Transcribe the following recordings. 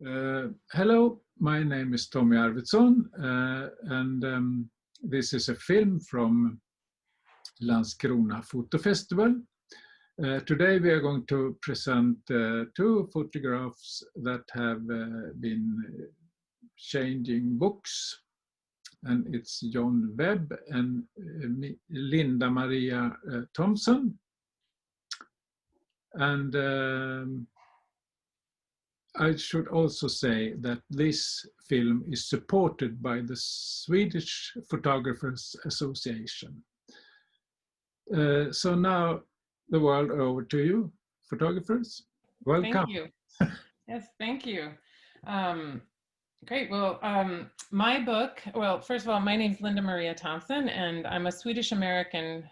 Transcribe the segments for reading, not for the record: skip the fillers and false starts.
Hello, my name is Tommy Arvidsson, and this is a film from Landskrona Photo Festival. Today we are going to present two photographs that have been changing books, and it's John Webb and Linda Maria Thompson. And I should also say that this film is supported by the Swedish Photografernas Association. So now the word over to you, photographers. Welcome. Thank you. Yes, thank you. Great. Well, my book, well, first of all, my name is Linda Maria Thompson, and I'm a Swedish-American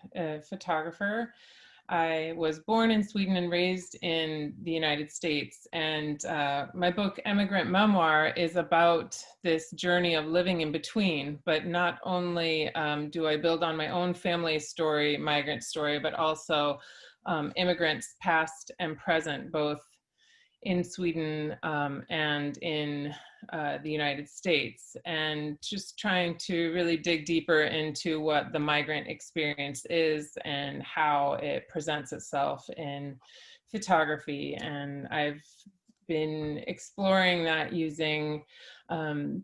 photographer. I was born in Sweden and raised in the United States, and my book, Emigrant Memoir, is about this journey of living in between, but not only do I build on my own family story, migrant story, but also immigrants past and present, both in Sweden and in the United States, and just trying to really dig deeper into what the migrant experience is and how it presents itself in photography. And I've been exploring that using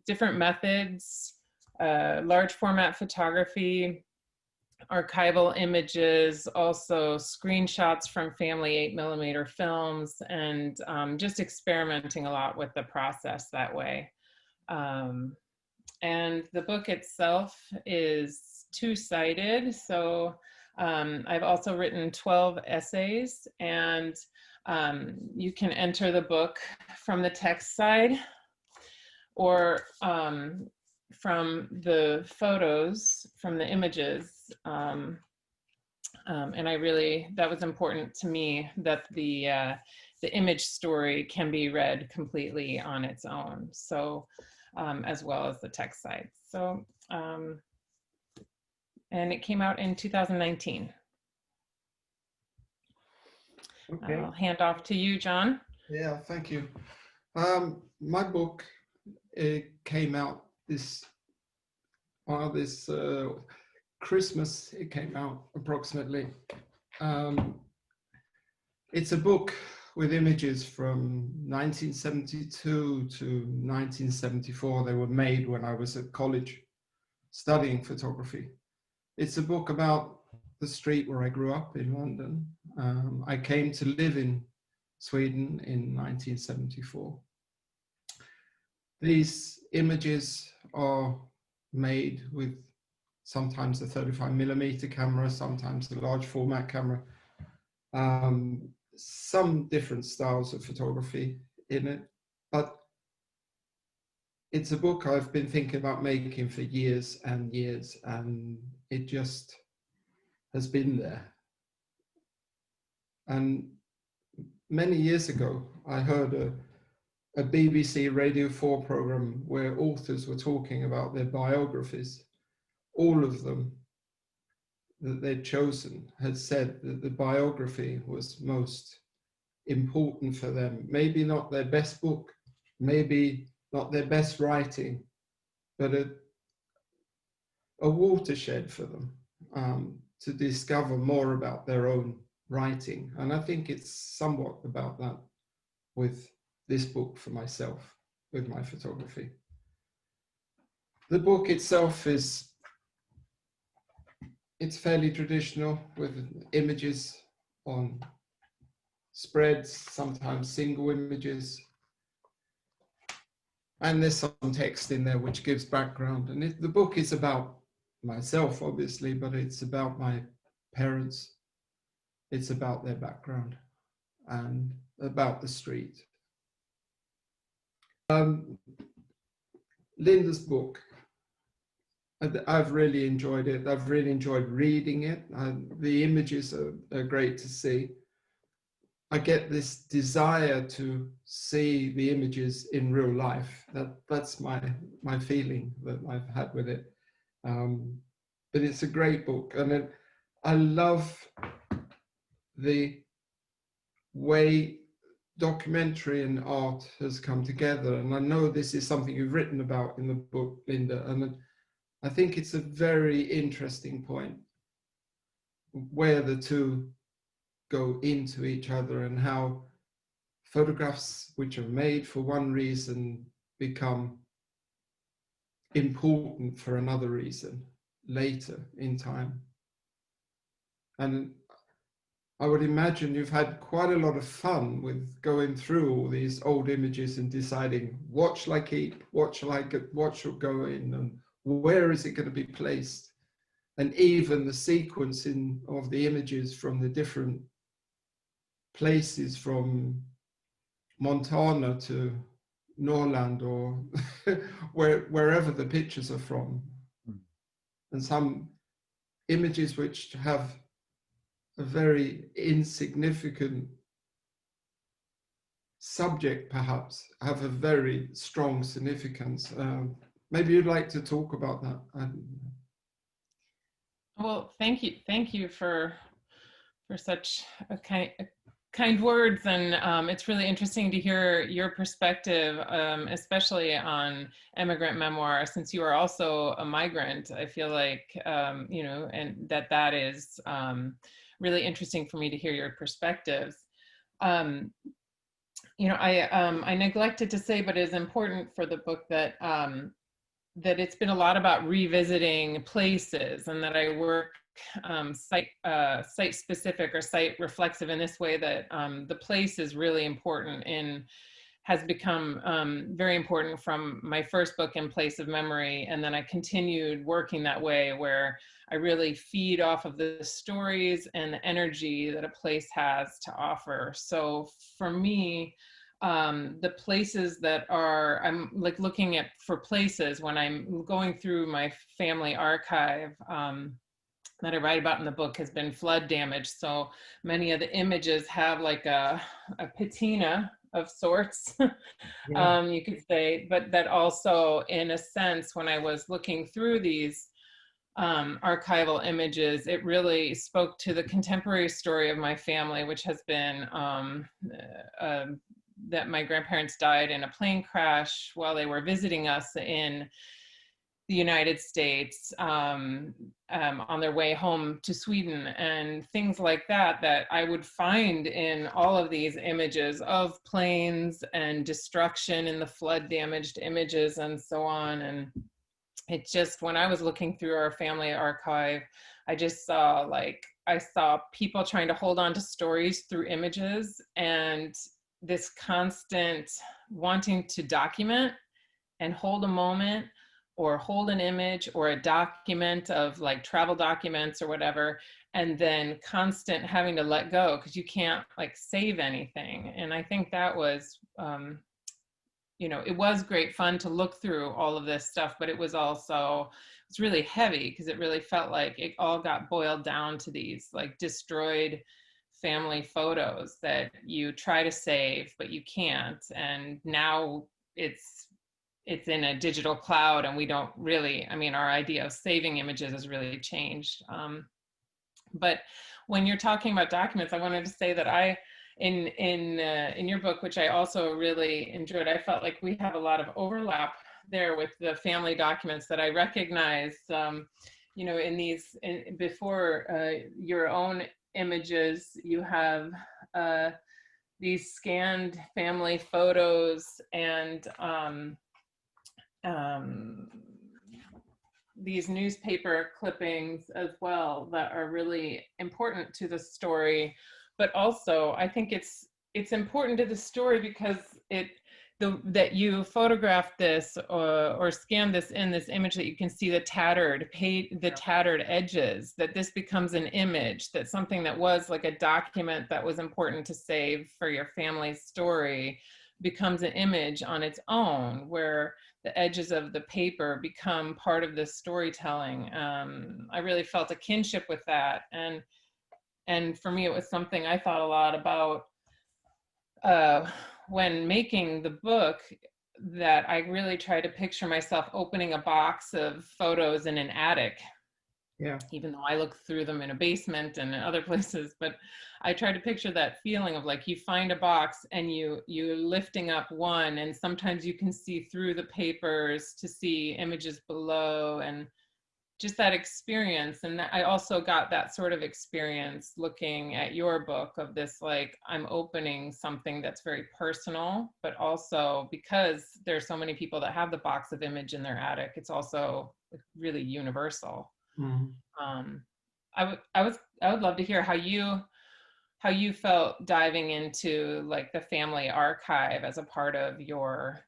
different methods, large format photography, archival images, also screenshots from family 8mm films, and just experimenting a lot with the process that way. And the book itself is two-sided, so I've also written 12 essays, and you can enter the book from the text side or from the photos, from the images. And I really, that was important to me, that the image story can be read completely on its own, so as well as the text side. So, and it came out in 2019. Okay. I'll hand off to you, John. Yeah, thank you. My book, it came out this Christmas. It came out approximately. It's a book with images from 1972 to 1974. They were made when I was at college studying photography. It's a book about the street where I grew up in London. I came to live in Sweden in 1974. These images are made with sometimes a 35mm camera, sometimes a large format camera. Some different styles of photography in it, but it's a book I've been thinking about making for years and years, and it just has been there. And many years ago, I heard a BBC Radio 4 program where authors were talking about their biographies. All of them that they'd chosen had said that the biography was most important for them. Maybe not their best book, maybe not their best writing, but a watershed for them to discover more about their own writing. And I think it's somewhat about that with this book for myself, with my photography. The book itself it's fairly traditional, with images on spreads, sometimes single images. And there's some text in there which gives background. And the book is about myself, obviously, but it's about my parents. It's about their background and about the street. Linda's book, I've really enjoyed it. I've really enjoyed reading it. The images are great to see. I get this desire to see the images in real life. That's my feeling that I've had with it. But it's a great book, and I love the way documentary and art has come together. And I know this is something you've written about in the book, Linda, and I think it's a very interesting point where the two go into each other and how photographs which are made for one reason become important for another reason later in time. And I would imagine you've had quite a lot of fun with going through all these old images and deciding what shall I keep, what shall I get, what shall go in, and where is it going to be placed, and even the sequencing of the images from the different places, from Montana to Norrland or wherever the pictures are from. And some images which have a very insignificant subject perhaps have a very strong significance. Maybe you'd like to talk about that. Well, thank you for such a kind words, and it's really interesting to hear your perspective, especially on Emigrant Memoir, since you are also a migrant. I feel like you know, and that is really interesting for me to hear your perspectives. You know, I neglected to say, but it is important for the book that that it's been a lot about revisiting places, and that I work site specific or site reflexive in this way, that the place is really important has become very important from my first book, In Place of Memory. And then I continued working that way, where I really feed off of the stories and the energy that a place has to offer. So for me, the places that are, I'm like looking at for places when I'm going through my family archive that I write about in the book has been flood damage. So many of the images have like a patina of sorts, Yeah. you could say, but that also, in a sense, when I was looking through these archival images, it really spoke to the contemporary story of my family, which has been that my grandparents died in a plane crash while they were visiting us in the United States, on their way home to Sweden, and things like that, that I would find in all of these images of planes and destruction in the flood damaged images and so on. And it just, when I was looking through our family archive, I just saw, like, I saw people trying to hold on to stories through images, and this constant wanting to document and hold a moment, or hold an image or a document of like travel documents or whatever, and then constant having to let go because you can't like save anything. And I think that was, you know, it was great fun to look through all of this stuff, but it was also, it's really heavy because it really felt like it all got boiled down to these like destroyed family photos that you try to save, but you can't. And now it's in a digital cloud, and we don't really, I mean, our idea of saving images has really changed. But when you're talking about documents, I wanted to say that in your book, which I also really enjoyed, I felt like we have a lot of overlap there with the family documents that I recognize, you know, in these, before your own images, you have these scanned family photos and these newspaper clippings as well that are really important to the story. But also I think it's important to the story because that you photograph this or scan this in this image, that you can see the tattered edges, that this becomes an image, that something that was like a document that was important to save for your family's story becomes an image on its own, where the edges of the paper become part of the storytelling. I really felt a kinship with that. And for me, it was something I thought a lot about when making the book, that I really tried to picture myself opening a box of photos in an attic Yeah. Even though I look through them in a basement and in other places, but I try to picture that feeling of like you find a box and you're lifting up one, and sometimes you can see through the papers to see images below, and just that experience. And I also got that sort of experience looking at your book of this, like I'm opening something that's very personal, but also because there's so many people that have the box of image in their attic, it's also really universal. I would love to hear how you felt diving into like the family archive as a part of your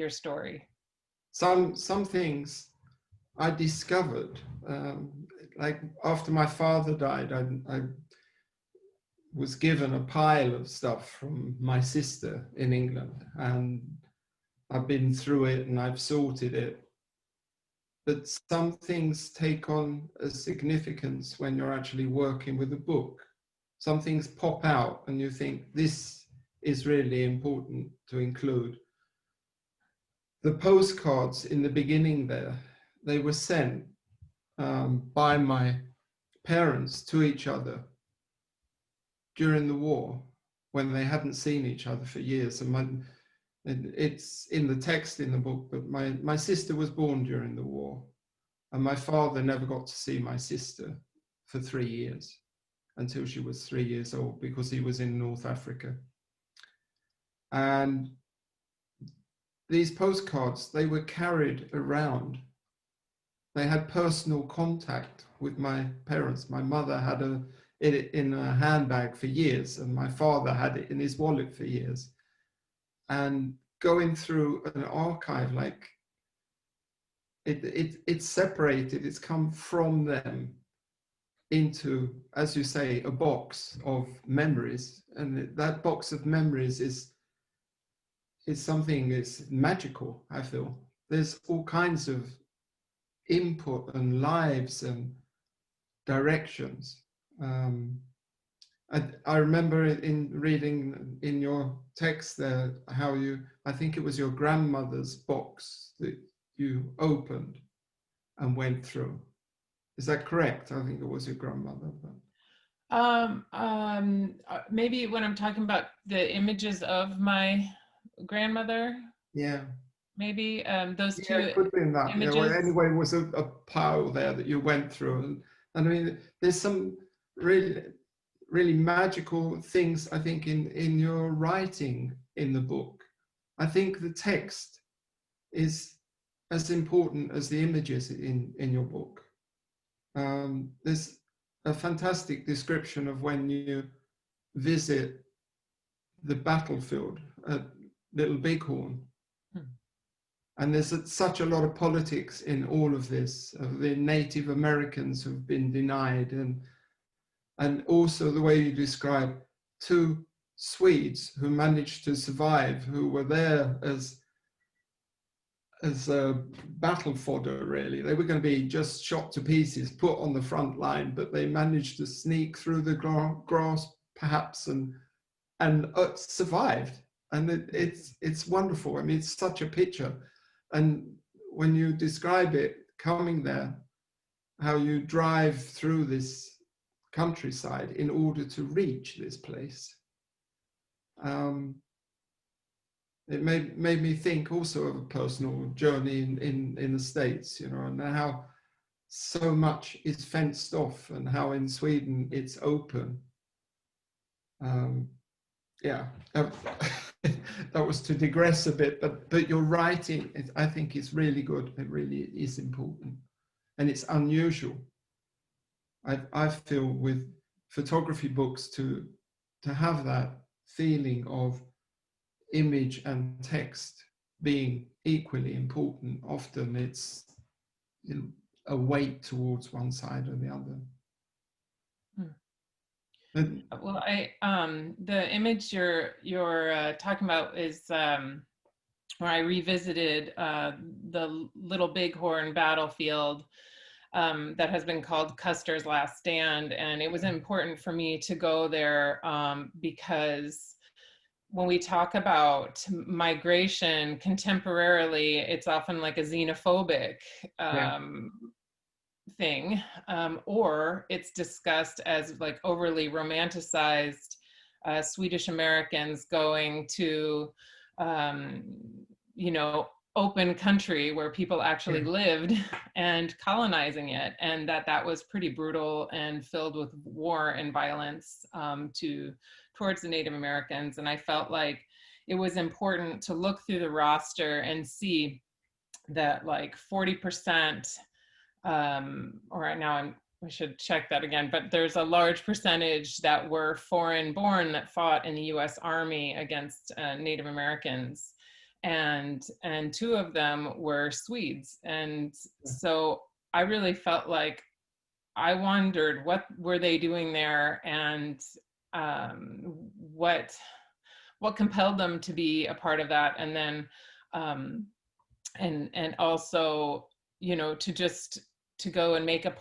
story. Some things I discovered, like after my father died, I was given a pile of stuff from my sister in England, and I've been through it and I've sorted it. But some things take on a significance when you're actually working with a book. Some things pop out and you think this is really important to include. The postcards in the beginning there, they were sent by my parents to each other during the war when they hadn't seen each other for years. And it's in the text in the book, but my sister was born during the war, and my father never got to see my sister for 3 years until she was 3 years old, because he was in North Africa. And these postcards, they were carried around. They had personal contact with my parents. My mother had it in a handbag for years, and my father had it in his wallet for years. And going through an archive, like it's separated, it's come from them into, as you say, a box of memories. And that box of memories is something that's magical, I feel. There's all kinds of input and lives and directions. I remember in reading in your text there how I think it was your grandmother's box that you opened and went through. Is that correct? I think it was your grandmother. Maybe when I'm talking about the images of my grandmother. Yeah. Maybe those two it could be in that. images. Yeah, well, anyway, it was a pile there that you went through. And I mean, there's some really magical things, I think, in your writing in the book. I think the text is as important as the images in your book. There's a fantastic description of when you visit the battlefield at Little Bighorn. And there's such a lot of politics in all of this, of the Native Americans who've been denied, and also the way you describe 2 Swedes who managed to survive, who were there as battle fodder, really. They were going to be just shot to pieces, put on the front line, but they managed to sneak through the grass, perhaps, and survived. And it's wonderful. I mean, it's such a picture. And when you describe it, coming there, how you drive through this countryside in order to reach this place, it made me think also of a personal journey in the States, you know, and how so much is fenced off, and how in Sweden it's open. Yeah, that was to digress a bit, but your writing, I think, is really good. It really is important, and it's unusual. I feel with photography books to have that feeling of image and text being equally important. Often it's, you know, a weight towards one side or the other. Well, the image you're talking about is where I revisited the Little Bighorn battlefield that has been called Custer's Last Stand, and it was important for me to go there because when we talk about migration contemporarily, it's often like a xenophobic thing, or it's discussed as like overly romanticized Swedish Americans going to, you know, open country where people actually lived and colonizing it, and that was pretty brutal and filled with war and violence towards the Native Americans. And I felt like it was important to look through the roster and see that like 40%, or now I should check that again, but there's a large percentage that were foreign born that fought in the US Army against Native Americans. And 2 of them were Swedes. And so I really felt like I wondered what were they doing there, and what compelled them to be a part of that. And then and also, you know, to go and make a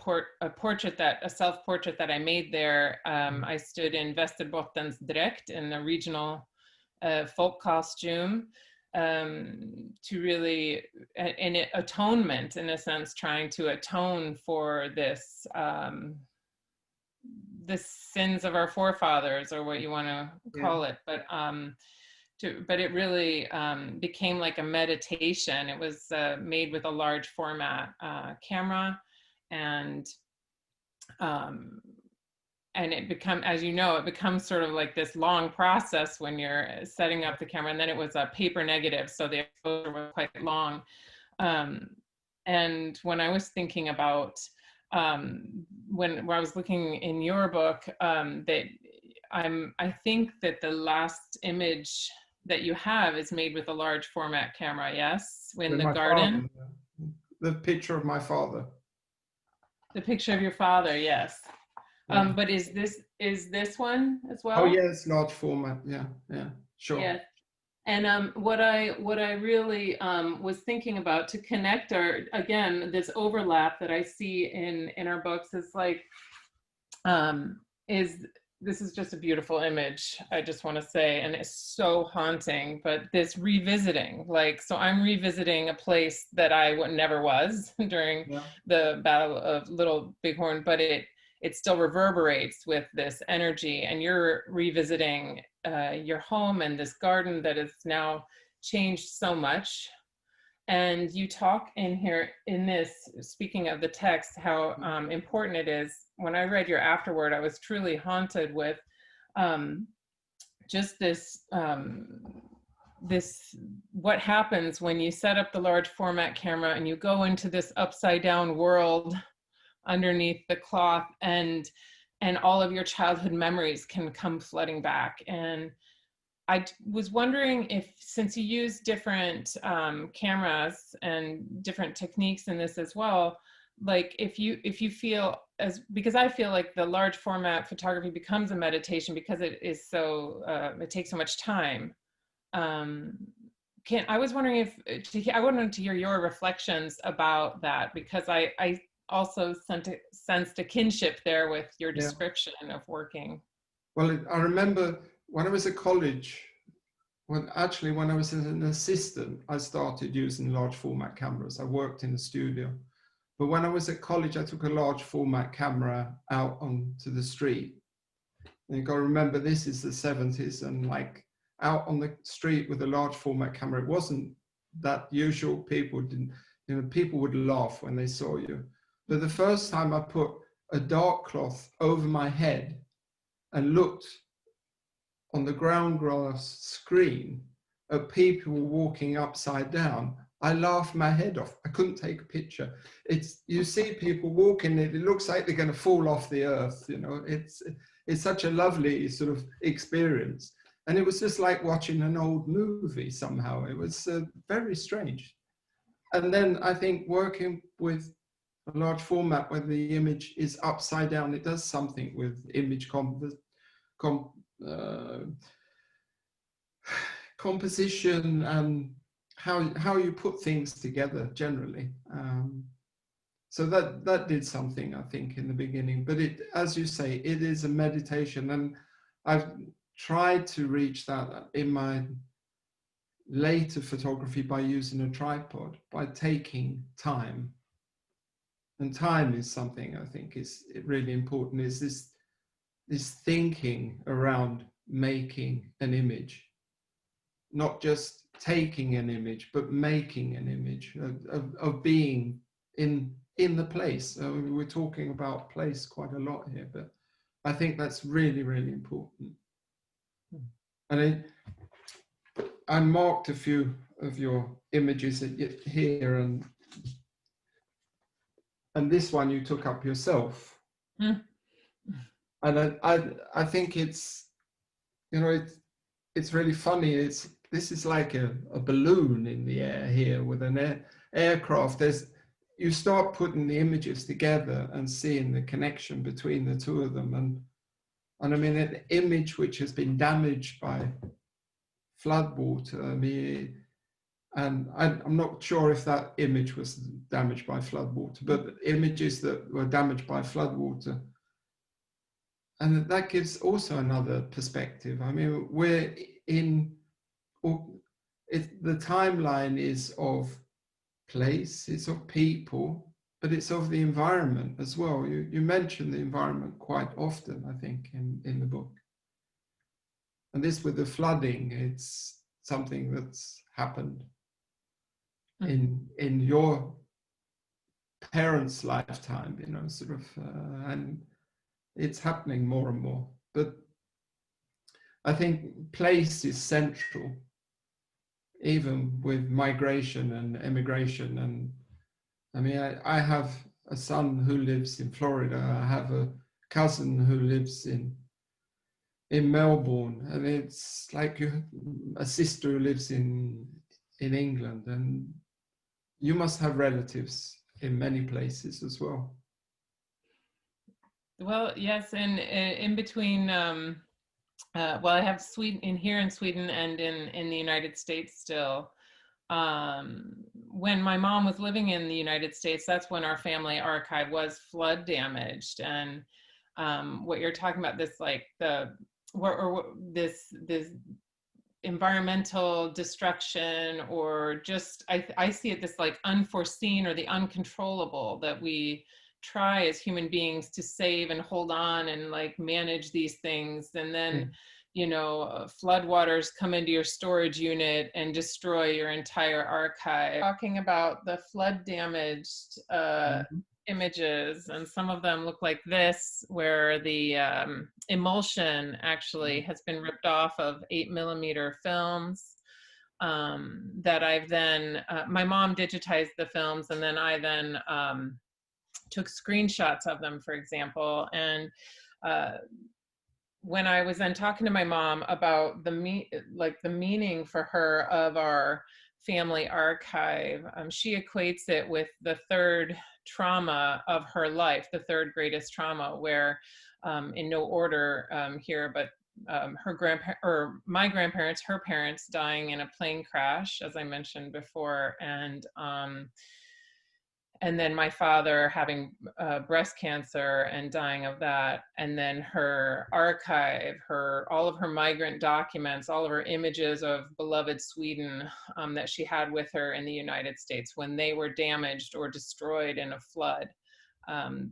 self-portrait that I made there. I stood in Västerbotten's in the regional folk costume, to really, in atonement, in a sense, trying to atone for this, the sins of our forefathers, or what you want to call it. But it really became like a meditation. It was made with a large format camera, and it as you know, it becomes sort of like this long process when you're setting up the camera. And then it was a paper negative, so the exposure was quite long. And when I was thinking about, when I was looking in your book, that I think that the last image that you have is made with a large format camera, yes? In the garden? Father, the picture of my father. The picture of your father, yes. But is this one as well? Oh yes, large format. Yeah, sure. Yeah. And what I really was thinking about, to connect again, this overlap that I see in our books, is like, this is just a beautiful image, I just want to say, and it's so haunting. But this revisiting, like, so I'm revisiting a place that I never was during the Battle of Little Bighorn, but it still reverberates with this energy. And you're revisiting your home and this garden that has now changed so much. And you talk in here, in this, speaking of the text, how important it is. When I read your afterword, I was truly haunted with just this, what happens when you set up the large format camera and you go into this upside down world underneath the cloth, and all of your childhood memories can come flooding back. And I was wondering if, since you use different cameras and different techniques in this as well, like if you feel, because I feel like the large format photography becomes a meditation because it is so, it takes so much time. I was wondering I wanted to hear your reflections about that, because I also sensed a kinship there with your description of working. Well, I remember when I was at college, when I was an assistant, I started using large format cameras. I worked in a studio. But when I was at college, I took a large format camera out onto the street. And you got to remember, this is the 70s, and like out on the street with a large format camera, it wasn't that usual. People would laugh when they saw you. But the first time I put a dark cloth over my head and looked on the ground glass screen at people walking upside down, I laughed my head off. I couldn't take a picture. You see people walking, it looks like they're going to fall off the earth. You know, it's such a lovely sort of experience. And it was just like watching an old movie somehow. It was very strange. And then I think working with a large format where the image is upside down, it does something with image composition and how you put things together generally. So that did something, I think, in the beginning. But it, as you say, it is a meditation, and I've tried to reach that in my later photography by using a tripod, by taking time and time is something I think is really important, is this thinking around making an image, not just taking an image, but making an image of being in the place. We're talking about place quite a lot here, but I think that's really, really important. And I marked a few of your images here, and this one you took up yourself. And I think it's, you know, it's really funny. This is like a balloon in the air here with an aircraft. You start putting the images together and seeing the connection between the two of them. And I mean, an image which has been damaged by floodwater. I mean, and I'm not sure if that image was damaged by floodwater, but images that were damaged by floodwater. And that gives also another perspective. I mean, the timeline is of place, it's of people, but it's of the environment as well. You mention the environment quite often, I think, in the book. And this with the flooding, it's something that's happened in your parents' lifetime, you know, sort of, and it's happening more and more. But I think place is central, even with migration and emigration. And I mean, I have a son who lives in Florida. I have a cousin who lives in Melbourne, and it's like a sister who lives in England, and you must have relatives in many places as well. Well, yes, and in between, well, I have Sweden here in Sweden and in the United States still. When my mom was living in the United States, that's when our family archive was flood damaged. And what you're talking about, this like this environmental destruction, or just I see it this like unforeseen or the uncontrollable that we try as human beings to save and hold on and like manage these things, and then you know, floodwaters come into your storage unit and destroy your entire archive. Talking about the flood damaged images, and some of them look like this, where the emulsion actually has been ripped off of 8mm films that I've then, my mom digitized the films, and then I then took screenshots of them, for example. And when I was then talking to my mom about the meaning for her of our family archive, she equates it with the third trauma of her life, the third greatest trauma, where in no order here, but my grandparents, her parents dying in a plane crash, as I mentioned before, and then my father having breast cancer and dying of that. And then her archive, all of her migrant documents, all of her images of beloved Sweden that she had with her in the United States when they were damaged or destroyed in a flood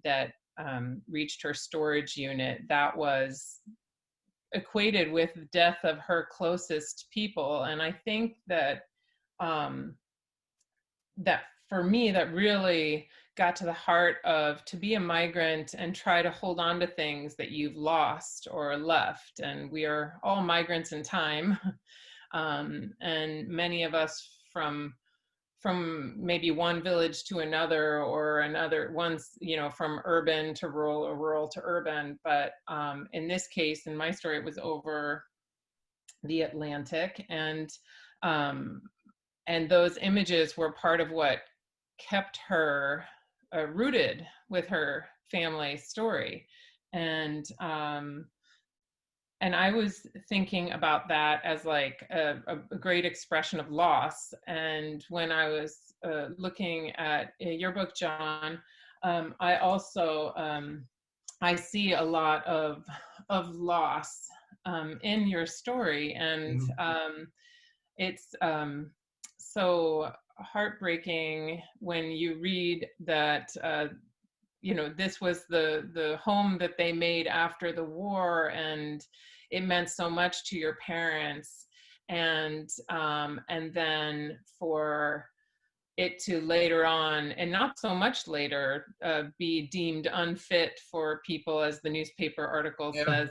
that reached her storage unit. That was equated with the death of her closest people. And I think that that for me, that really got to the heart of, to be a migrant and try to hold on to things that you've lost or left. And we are all migrants in time. And many of us from maybe one village to another, or another one's, you know, from urban to rural or rural to urban. But in this case, in my story, it was over the Atlantic. And those images were part of what kept her rooted with her family story. And I was thinking about that as like a great expression of loss. And when I was looking at your book, John, I also, I see a lot of loss in your story. And it's so heartbreaking when you read that you know, this was the home that they made after the war, and it meant so much to your parents, and then for it to later on, and not so much later, be deemed unfit for people, as the newspaper article says,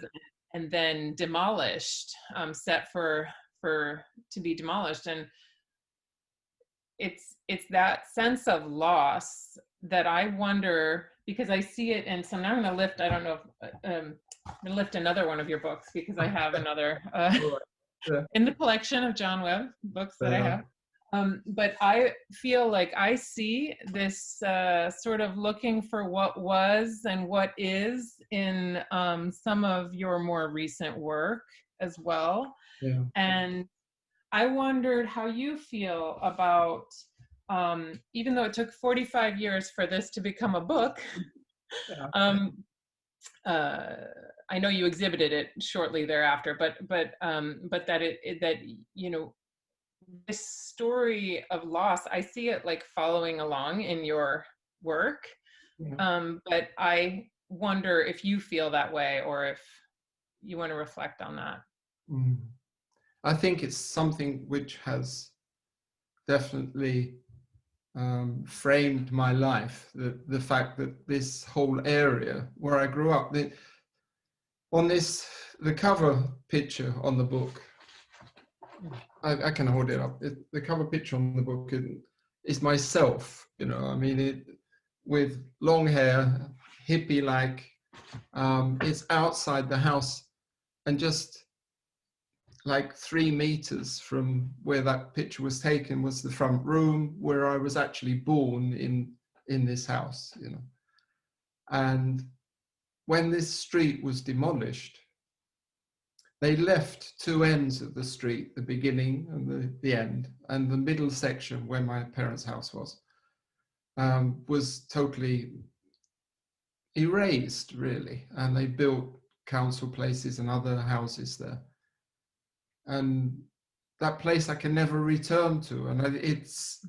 and then demolished, set for to be demolished. And it's that sense of loss that I wonder, because I see it. And so now I'm going to lift, I don't know if I'm going to lift another one of your books, because I have another in the collection of John Webb books that I have. But I feel like I see this sort of looking for what was and what is in some of your more recent work as well. Yeah. And I wondered how you feel about, even though it took 45 years for this to become a book, I know you exhibited it shortly thereafter, but that you know, this story of loss, I see it like following along in your work. But I wonder if you feel that way, or if you want to reflect on that. I think it's something which has definitely framed my life. The fact that this whole area where I grew up, the cover picture on the book, I can hold it up. The cover picture on the book is myself, you know, I mean, with long hair, hippie-like. It's outside the house, and just like 3 meters from where that picture was taken was the front room where I was actually born in this house, you know. And when this street was demolished, they left 2 ends of the street, the beginning and the end, and the middle section where my parents' house was totally erased, really. And they built council places and other houses there. And that place I can never return to. And it's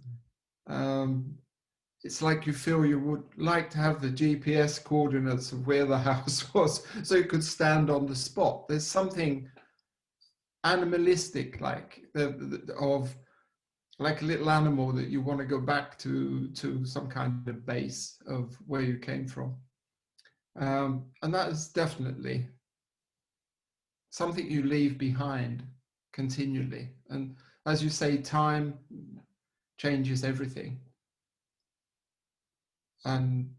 like you feel you would like to have the GPS coordinates of where the house was, so you could stand on the spot. There's something animalistic, like of like a little animal that you want to go back to some kind of base of where you came from. And that is definitely something you leave behind continually. And as you say, time changes everything. And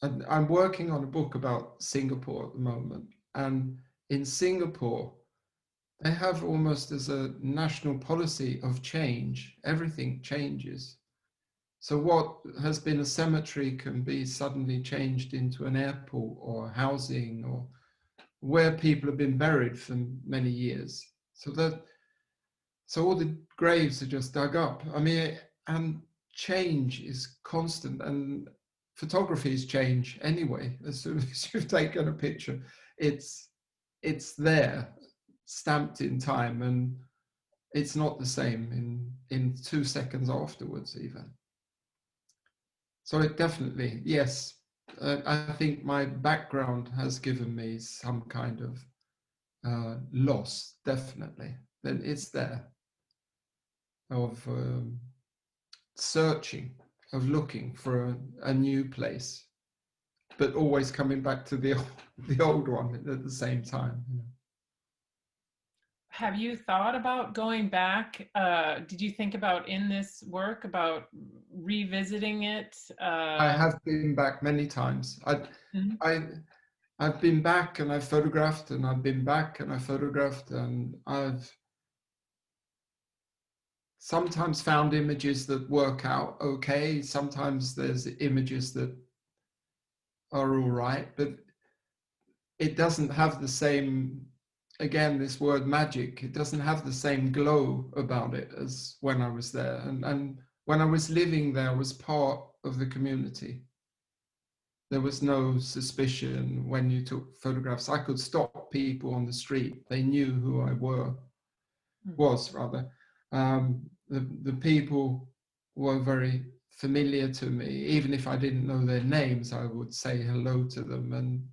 I'm working on a book about Singapore at the moment. And in Singapore, they have almost as a national policy of change. Everything changes. So what has been a cemetery can be suddenly changed into an airport or housing, or where people have been buried for many years. So all the graves are just dug up. I mean, and change is constant, and photography is change anyway. As soon as you've taken a picture, it's there, stamped in time, and it's not the same in 2 seconds afterwards even. So it definitely, yes, I think my background has given me some kind of loss, definitely. Then it's there, of searching, of looking for a new place, but always coming back to the old one at the same time. You know. Have you thought about going back? Did you think about in this work about revisiting it? I have been back many times. I've been back and I've photographed, and I've been back and I photographed, and I've sometimes found images that work out okay. Sometimes there's images that are all right, but it doesn't have the same, again, this word magic, it doesn't have the same glow about it as when I was there. And when I was living there, I was part of the community. There was no suspicion when you took photographs. I could stop people on the street. They knew who I was. The people were very familiar to me. Even if I didn't know their names, I would say hello to them. And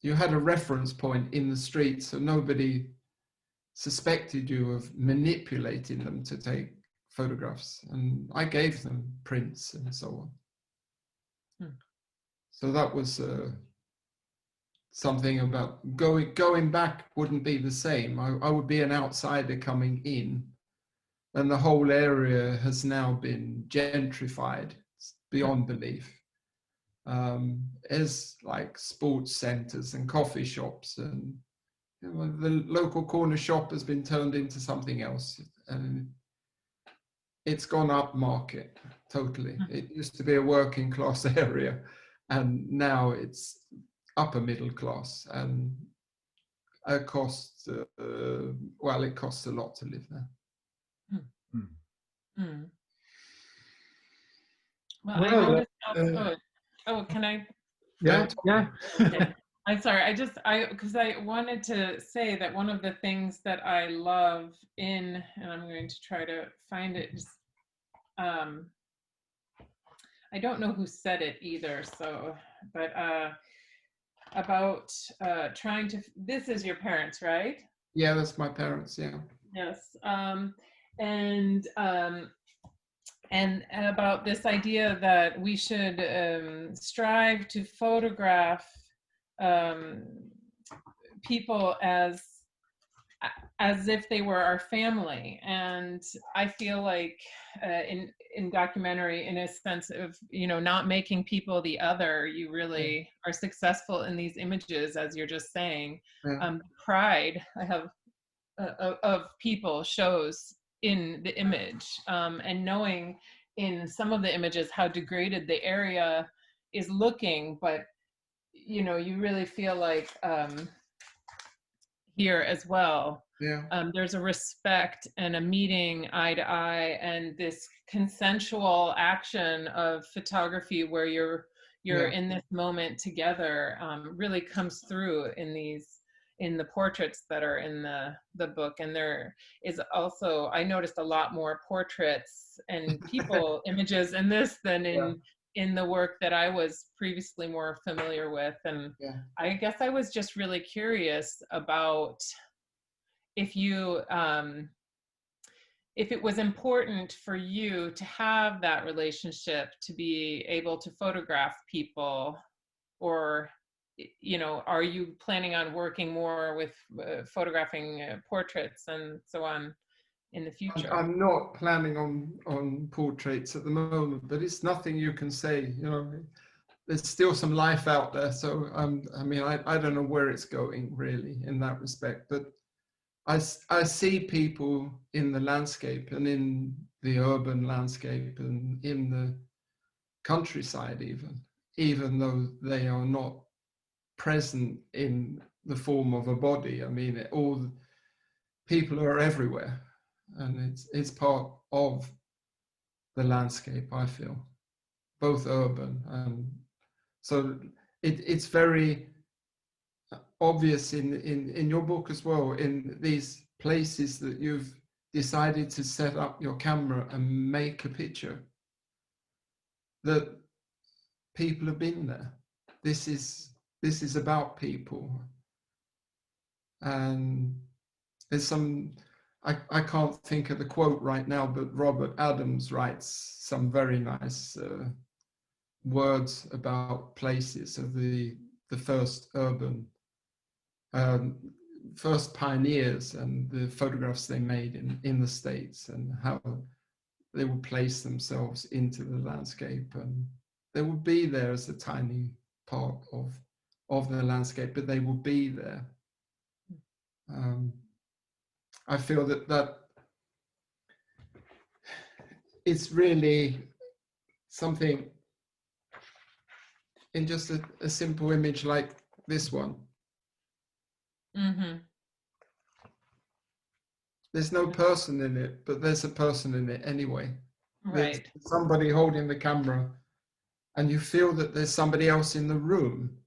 you had a reference point in the street, so nobody suspected you of manipulating them to take photographs. And I gave them prints and so on. So that was something about going back wouldn't be the same. I would be an outsider coming in, and the whole area has now been gentrified beyond belief. As like sports centers and coffee shops, and the local corner shop has been turned into something else, and it's gone up market totally. It used to be a working class area, and now it's upper middle class, and it costs well, it costs a lot to live there. Well, I noticed can I? Yeah. Okay. I'm sorry. Because I wanted to say that one of the things that I love and I'm going to try to find it. I don't know who said it either. So, but about trying to. This is your parents, right? Yeah, that's my parents. Yeah. Yes. And about this idea that we should strive to photograph people as if they were our family. And I feel like in documentary, in a sense of, not making people the other, you really are successful in these images, as you're just saying. Pride I have of people shows in the image, and knowing in some of the images how degraded the area is looking, but you really feel like here as well, there's a respect and a meeting eye to eye, and this consensual action of photography where you're in this moment together really comes through in the portraits that are in the book. And there is also, I noticed a lot more portraits and people images in this than in the work that I was previously more familiar with. And I guess I was just really curious about if it was important for you to have that relationship to be able to photograph people, or are you planning on working more with photographing portraits and so on in the future? I'm not planning on portraits at the moment, but it's nothing you can say. There's still some life out there. So I don't know where it's going really in that respect. But I see people in the landscape and in the urban landscape and in the countryside even though they are not present in the form of a body. All people are everywhere, and it's part of the landscape, I feel, both urban and so it's very obvious in your book as well, in these places that you've decided to set up your camera and make a picture, that people have been there. This is about people. And there's some, I can't think of the quote right now, but Robert Adams writes some very nice words about places of the first urban, first pioneers, and the photographs they made in the States, and how they would place themselves into the landscape, and they would be there as a tiny part of the landscape, but they would be there. I feel that it's really something in just a simple image like this one. There's no person in it, but there's a person in it anyway. Right. There's somebody holding the camera, and you feel that there's somebody else in the room.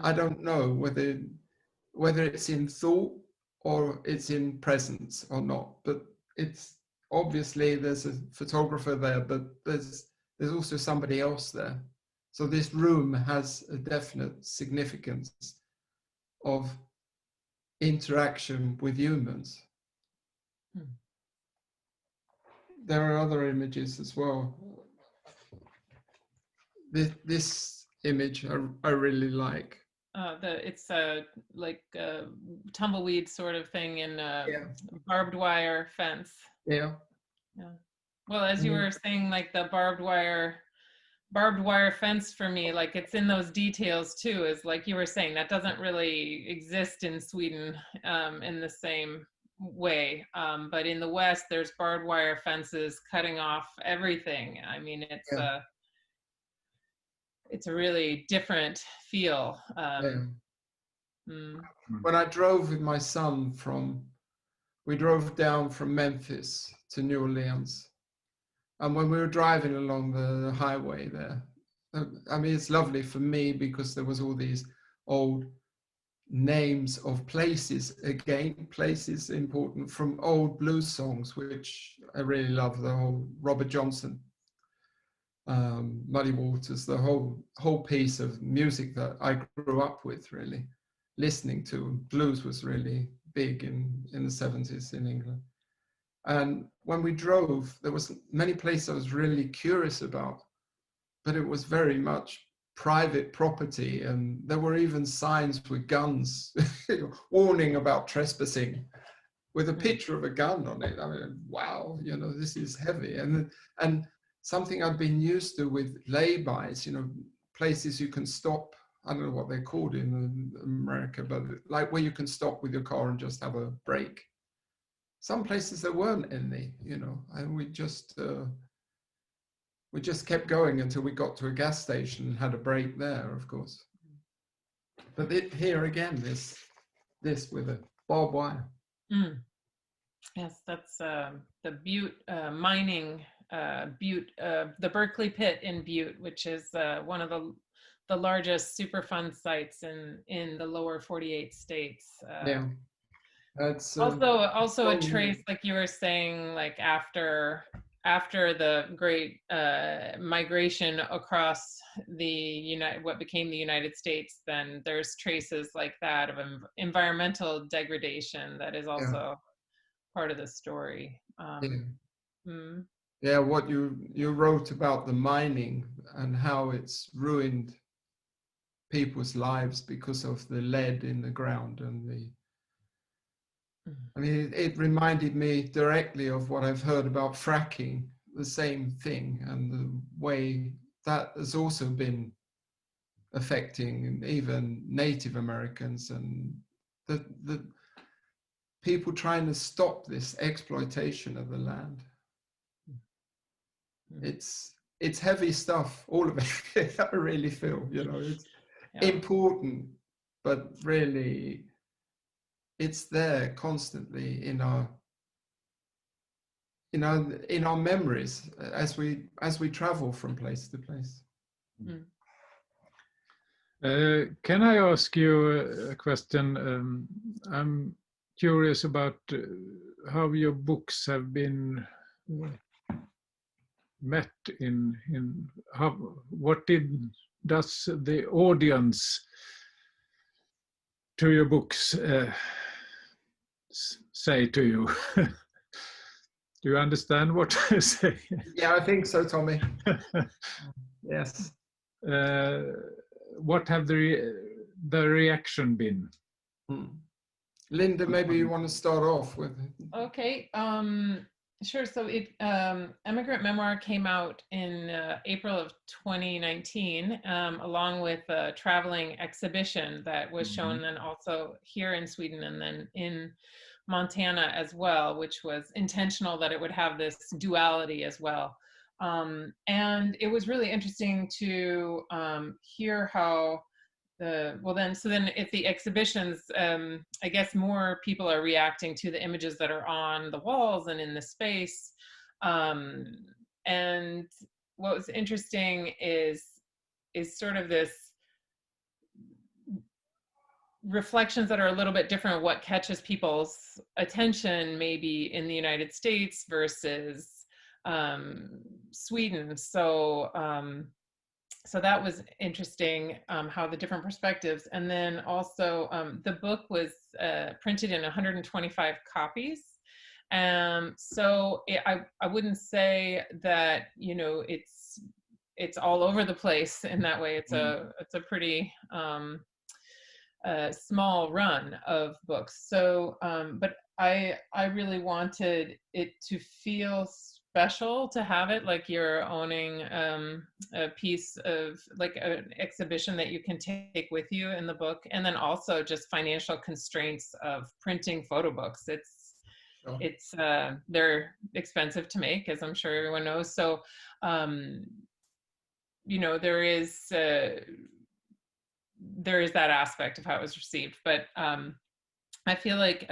I don't know whether it's in thought or it's in presence or not, but it's obviously there's a photographer there, but there's also somebody else there. So this room has a definite significance of interaction with humans. There are other images as well. This image I really like. It's like a tumbleweed sort of thing in a barbed wire fence. Yeah. Well, as you were saying, like the barbed wire fence for me, like it's in those details too, is like you were saying, that doesn't really exist in Sweden in the same way. But in the West, there's barbed wire fences cutting off everything. I mean, it's a really different feel. When I drove with my son we drove down from Memphis to New Orleans. And when we were driving along the highway there, I mean, it's lovely for me because there was all these old names of places, again, places important from old blues songs, which I really love, the whole Robert Johnson, Muddy Waters, the whole piece of music that I grew up with, really listening to. Blues was really big in the 70s in England. And when we drove, there was many places I was really curious about, but it was very much private property. And there were even signs with guns, warning about trespassing, with a picture of a gun on it. I mean, wow, you know, this is heavy. And something I've been used to with lay-bys, you know, places you can stop. I don't know what they're called in America, but like where you can stop with your car and just have a break. Some places there weren't any, you know, and we just kept going until we got to a gas station and had a break there, of course. But here again, this with a barbed wire. Yes, that's the Butte mining, Butte, the Berkeley Pit in Butte, which is one of the largest Superfund sites in the lower 48 states. That's also a trace, like you were saying, like after the great migration across what became the United States, then there's traces like that of environmental degradation that is also part of the story. What you wrote about the mining and how it's ruined people's lives because of the lead in the ground and I mean, it reminded me directly of what I've heard about fracking, the same thing, and the way that has also been affecting even Native Americans and the people trying to stop this exploitation of the land. It's heavy stuff, all of it. I really feel, you know, it's important, but really it's there constantly in our memories as we travel from place to place. Can I ask you a question? I'm curious about how your books have been met in how, what does the audience to your books say to you? Do you understand what I say? Yeah, I think so, Tommy. Yes. What have the reaction been? Linda, maybe you want to start off with. Okay, sure. So Emigrant Memoir came out in April of 2019, along with a traveling exhibition that was shown then also here in Sweden and then in Montana as well, which was intentional that it would have this duality as well. And it was really interesting to hear how then at the exhibitions, I guess more people are reacting to the images that are on the walls and in the space. And what was interesting is sort of this reflections that are a little bit different, what catches people's attention maybe in the United States versus Sweden. So so that was interesting, how the different perspectives. And then also the book was printed in 125 copies. So I wouldn't say that, you know, it's all over the place in that way. It's a pretty small run of books. So, but I really wanted it to feel special, to have it like you're owning a piece of, like, an exhibition that you can take with you in the book. And then also just financial constraints of printing photo books. It's they're expensive to make, as I'm sure everyone knows. So you know, there is that aspect of how it was received. But I feel like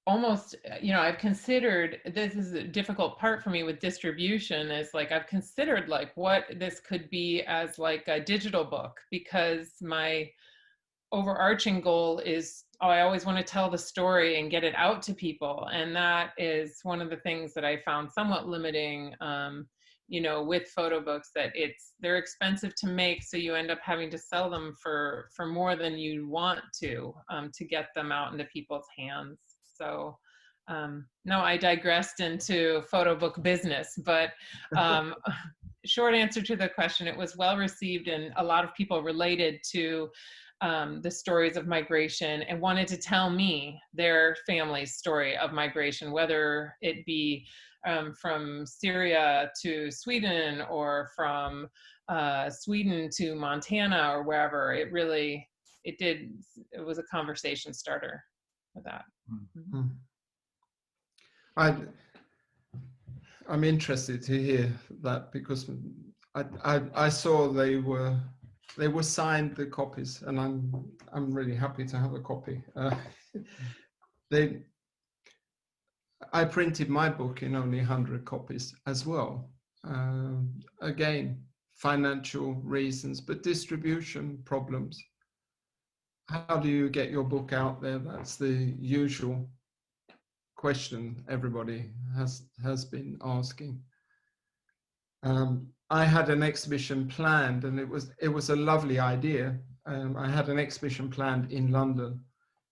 almost, you know, I've considered, this is a difficult part for me with distribution, is like I've considered like what this could be as like a digital book, because my overarching goal is, I always want to tell the story and get it out to people. And that is one of the things that I found somewhat limiting, you know, with photo books, that they're expensive to make. So you end up having to sell them for more than you want to get them out into people's hands. So no, I digressed into photo book business, but short answer to the question, it was well received, and a lot of people related to the stories of migration and wanted to tell me their family's story of migration, whether it be from Syria to Sweden, or from Sweden to Montana, or wherever. It was a conversation starter for that. Mm-hmm. I'm interested to hear that, because I saw they were signed, the copies, and I'm really happy to have a copy. I printed my book in only 100 copies as well. Again, financial reasons, but distribution problems. How do you get your book out there? That's the usual question everybody has been asking. I had an exhibition planned, and it was a lovely idea. I had an exhibition planned in London,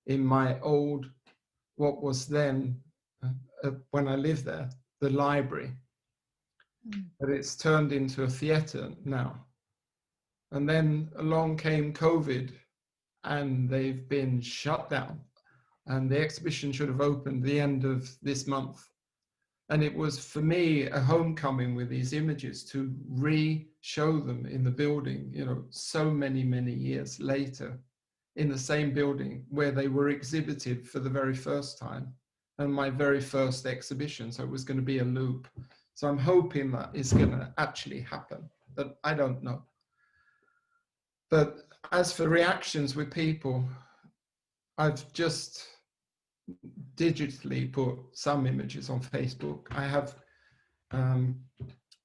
in my old, what was then, when I lived there, the library. But it's turned into a theatre now. And then along came COVID, and they've been shut down. And the exhibition should have opened the end of this month. And it was, for me, a homecoming with these images, to re-show them in the building, you know, so many years later, in the same building where they were exhibited for the very first time, and my very first exhibition. So it was going to be a loop. So I'm hoping that is going to actually happen, but I don't know. But as for reactions with people, I've just digitally put some images on Facebook. I have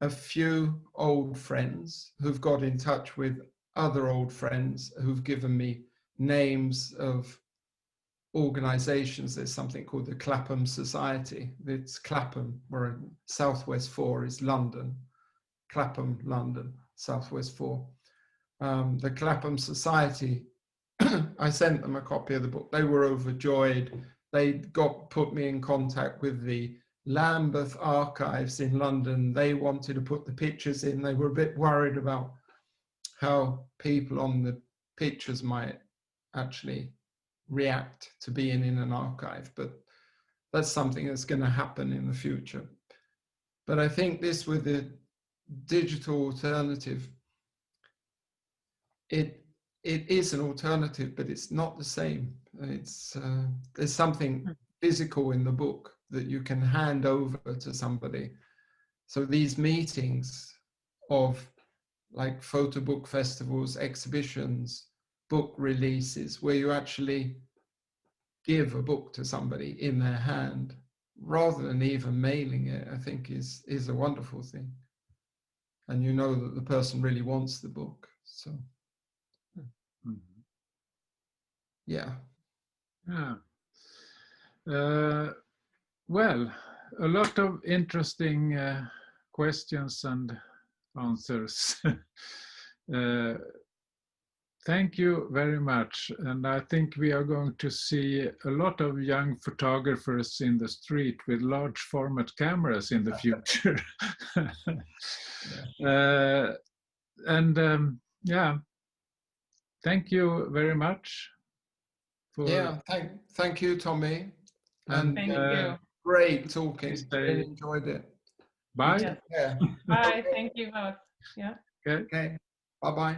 a few old friends who've got in touch with other old friends who've given me names of organizations. There's something called the Clapham Society. It's Clapham, where Southwest 4 is London. Clapham, London, Southwest 4. The Clapham Society, I sent them a copy of the book. They were overjoyed. They put me in contact with the Lambeth Archives in London. They wanted to put the pictures in. They were a bit worried about how people on the pictures might actually react to being in an archive, but that's something that's going to happen in the future. But I think this, with the digital alternative, it is an alternative, but it's not the same. There's something physical in the book that you can hand over to somebody. So these meetings of, like, photo book festivals, exhibitions, book releases, where you actually give a book to somebody in their hand, rather than even mailing it, I think is a wonderful thing. and you know that the person really wants the book. So, yeah. Yeah. Well, a lot of interesting questions and answers. Thank you very much. And I think we are going to see a lot of young photographers in the street with large format cameras in the future. Yeah, thank you very much. Thank you, Tommy. And thank you. Great talking. Really enjoyed it. Bye. Yes. Bye. Thank you both. Yeah. Okay. Okay. Bye-bye.